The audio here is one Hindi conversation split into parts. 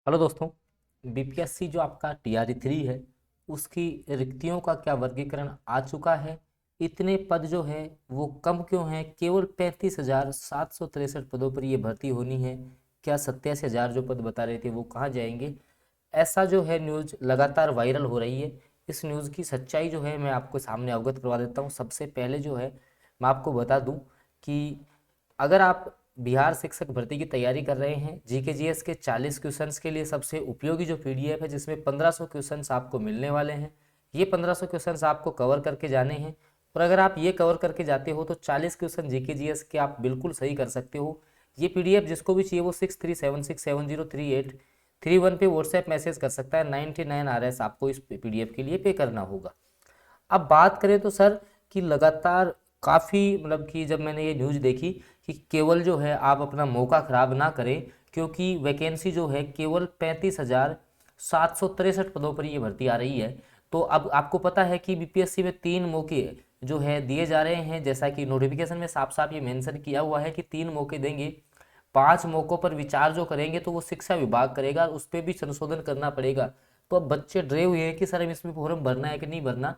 हेलो दोस्तों। बीपीएससी जो आपका TRE 3 है उसकी रिक्तियों का क्या वर्गीकरण आ चुका है। इतने पद जो है वो कम क्यों हैं? केवल 35,763 पदों पर ये भर्ती होनी है। क्या 87,000 जो पद बता रहे थे वो कहाँ जाएंगे? ऐसा जो है न्यूज़ लगातार वायरल हो रही है। इस न्यूज़ की सच्चाई जो है मैं आपको सामने अवगत करवा देता हूँ। सबसे पहले जो है मैं आपको बता दूँ कि अगर आप बिहार शिक्षक भर्ती की तैयारी कर रहे हैं, GK GS के 40 क्वेश्चंस के लिए सबसे उपयोगी जो PDF है जिसमें 1500 क्वेश्चंस आपको मिलने वाले हैं। ये 1500 क्वेश्चंस आपको कवर करके जाने हैं और अगर आप ये कवर करके जाते हो तो 40 क्वेश्चन GK GS के आप बिल्कुल सही कर सकते हो। ये PDF जिसको भी चाहिए वो 6376703831 पे व्हाट्सएप मैसेज कर सकता है। 99 RS आपको इस PDF के लिए पे करना होगा। अब बात करें तो सर कि लगातार काफ़ी मतलब कि जब मैंने ये न्यूज़ देखी कि केवल जो है आप अपना मौका ख़राब ना करें, क्योंकि वैकेंसी जो है केवल 35,763 पदों पर ये भर्ती आ रही है। तो अब आपको पता है कि BPSC में 3 मौके जो है दिए जा रहे हैं, जैसा कि नोटिफिकेशन में साफ साफ ये मेंशन किया हुआ है कि 3 मौके देंगे। 5 मौक़ों पर विचार जो करेंगे तो वो शिक्षा विभाग करेगा और उस पर भी संशोधन करना पड़ेगा। तो अब बच्चे डरे हुए हैं कि सर हम इसमें फॉर्म भरना है कि नहीं भरना।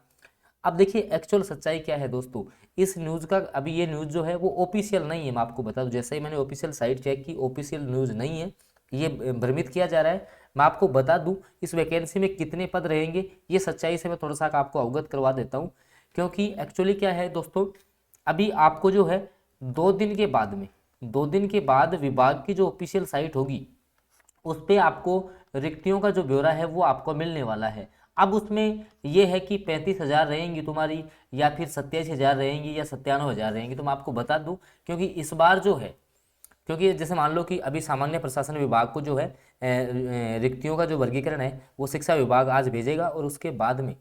अब देखिए एक्चुअल सच्चाई क्या है दोस्तों। इस न्यूज़ का अभी ये न्यूज़ जो है वो ऑफिशियल नहीं है। मैं आपको बता दूं, जैसे ही मैंने ऑफिशियल साइट चेक की, ऑफिशियल न्यूज़ नहीं है। ये भ्रमित किया जा रहा है। मैं आपको बता दूं इस वैकेंसी में कितने पद रहेंगे, ये सच्चाई से मैं थोड़ा सा आपको अवगत करवा देता हूँ। क्योंकि एक्चुअली क्या है दोस्तों, अभी आपको जो है 2 दिन के बाद विभाग की जो ऑफिशियल साइट होगी उस पे आपको रिक्तियों का जो ब्यौरा है वो आपको मिलने वाला है। अब उसमें ये है कि 35,000 रहेंगी तुम्हारी या फिर 87,000 रहेंगी या 97,000 रहेंगी, तो मैं आपको बता दूं। क्योंकि इस बार जो है, क्योंकि जैसे मान लो कि अभी सामान्य प्रशासन विभाग को जो है रिक्तियों का जो वर्गीकरण है वो शिक्षा विभाग आज भेजेगा और उसके बाद में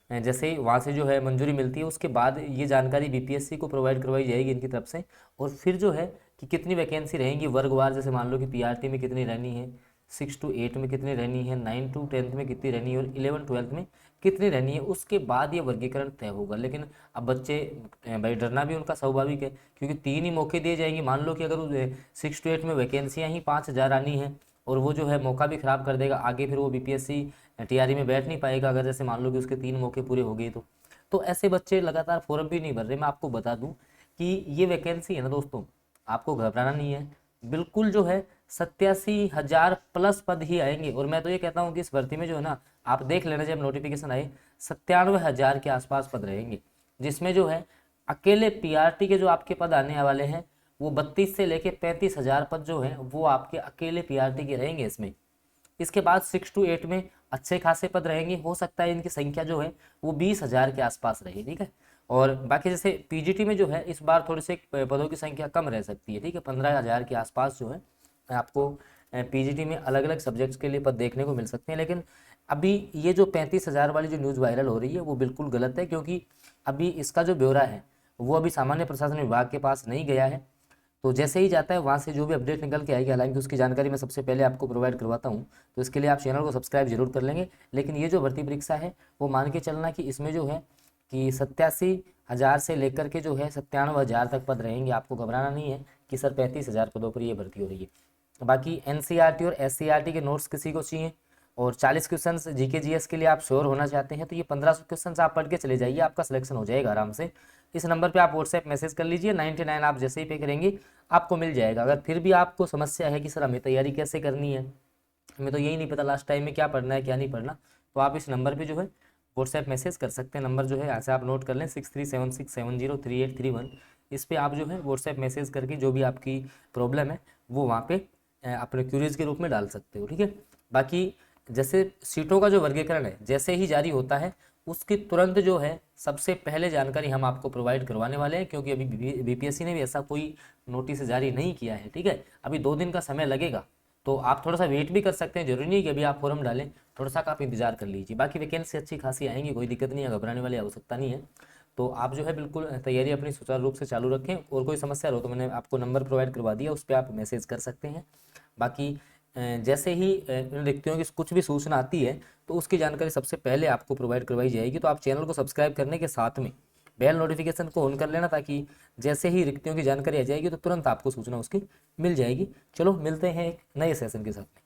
जैसे ही वहाँ से जो है मंजूरी मिलती है उसके बाद ये जानकारी BPSC को प्रोवाइड करवाई जाएगी इनकी तरफ से। और फिर जो है कि कितनी वैकेंसी रहेंगी वर्गवार, जैसे मान लो कि PRT में कितनी रहनी है, 6 to 8 में कितनी रहनी है, 9 to 10 में कितनी रहनी है और 11 12 में कितनी रहनी है, उसके बाद ये वर्गीकरण तय होगा। लेकिन अब बच्चे भाई डरना भी उनका स्वाभाविक है, क्योंकि 3 ही मौके दिए जाएंगे। मान लो कि अगर 6 to 8 में वैकेंसियाँ ही 5,000 आनी है और वो जो है मौका भी ख़राब कर देगा, आगे फिर वो BPSC TRE में बैठ नहीं पाएगा अगर जैसे मान लो कि उसके 3 मौके पूरे हो गए तो ऐसे बच्चे लगातार फॉर्म भी नहीं भर रहे। मैं आपको बता दूं कि ये वैकेंसी है ना दोस्तों, आपको घबराना नहीं है। बिल्कुल जो है 87,000 प्लस पद ही आएंगे। और मैं तो ये कहता हूँ कि इस भर्ती में जो है ना, आप देख लेना जब नोटिफिकेशन आए 97,000 के आसपास पद रहेंगे, जिसमें जो है अकेले PRT के जो आपके पद आने वाले हैं वो 32 से लेके 35,000 पद जो है वो आपके अकेले PRT के रहेंगे इसमें। इसके बाद 6 to 8 में अच्छे खासे पद रहेंगे, हो सकता है इनकी संख्या जो है वो 20,000 के आसपास रहे, ठीक है। और बाकी जैसे PGT में जो है इस बार थोड़ी से पदों की संख्या कम रह सकती है, ठीक है। 15,000 के आसपास जो है आपको PGT में अलग अलग सब्जेक्ट्स के लिए पद देखने को मिल सकते हैं। लेकिन अभी ये जो 35,000 वाली जो न्यूज़ वायरल हो रही है वो बिल्कुल गलत है, क्योंकि अभी इसका जो ब्यौरा है वो अभी सामान्य प्रशासन विभाग के पास नहीं गया है। तो जैसे ही जाता है वहाँ से जो भी अपडेट निकल के आएगी, हालांकि उसकी जानकारी मैं सबसे पहले आपको प्रोवाइड करवाता हूँ, तो इसके लिए आप चैनल को सब्सक्राइब जरूर कर लेंगे। लेकिन ये जो भर्ती परीक्षा है वो मान के चलना कि इसमें जो है कि 87,000 से लेकर के जो है 97,000 तक पद रहेंगे। आपको घबराना नहीं है कि सर 35,000 पदों पर ये भर्ती हो रही है। बाकी NCERT और SCERT के नोट्स किसी को चाहिए और 40 क्वेश्चन GK GS के लिए आप श्योर होना चाहते हैं तो ये 1500 क्वेश्चन आप पढ़ के चले जाइए, आपका सिलेक्शन हो जाएगा आराम से। इस नंबर पे आप व्हाट्सएप मैसेज कर लीजिए, 99 आप जैसे ही पे करेंगे आपको मिल जाएगा। अगर फिर भी आपको समस्या है कि सर हमें तैयारी कैसे करनी है, हमें तो यही नहीं पता लास्ट टाइम में क्या पढ़ना है क्या नहीं पढ़ना, तो आप इस नंबर पर जो है व्हाट्सएप मैसेज कर सकते हैं। नंबर जो है यहाँ से आप नोट कर लें, 6376703831। इस पर आप जो है व्हाट्सएप मैसेज करके जो भी आपकी प्रॉब्लम है वो वहाँ पे अपने क्यूरीज के रूप में डाल सकते हो, ठीक है। बाकी जैसे सीटों का जो वर्गीकरण है जैसे ही जारी होता है उसकी तुरंत जो है सबसे पहले जानकारी हम आपको प्रोवाइड करवाने वाले हैं, क्योंकि अभी BPSC ने भी ऐसा कोई नोटिस जारी नहीं किया है, ठीक है। अभी 2 दिन का समय लगेगा, तो आप थोड़ा सा वेट भी कर सकते हैं, जरूरी नहीं कि अभी आप फॉर्म डालें, थोड़ा सा आप इंतजार कर लीजिए। बाकी वैकेंसी अच्छी खासी आएंगी, कोई दिक्कत नहीं है, घबराने वाली आवश्यकता नहीं है। तो आप जो है बिल्कुल तैयारी अपनी सुचारू रूप से चालू रखें। और कोई समस्या हो तो मैंने आपको नंबर प्रोवाइड करवा दिया, उस पर आप मैसेज कर सकते हैं। बाकी जैसे ही इन रिक्तियों की कुछ भी सूचना आती है तो उसकी जानकारी सबसे पहले आपको प्रोवाइड करवाई जाएगी। तो आप चैनल को सब्सक्राइब करने के साथ में बेल नोटिफिकेशन को ऑन कर लेना, ताकि जैसे ही रिक्तियों की जानकारी आ जाएगी तो तुरंत आपको सूचना उसकी मिल जाएगी। चलो मिलते हैं एक नए सेशन के साथ।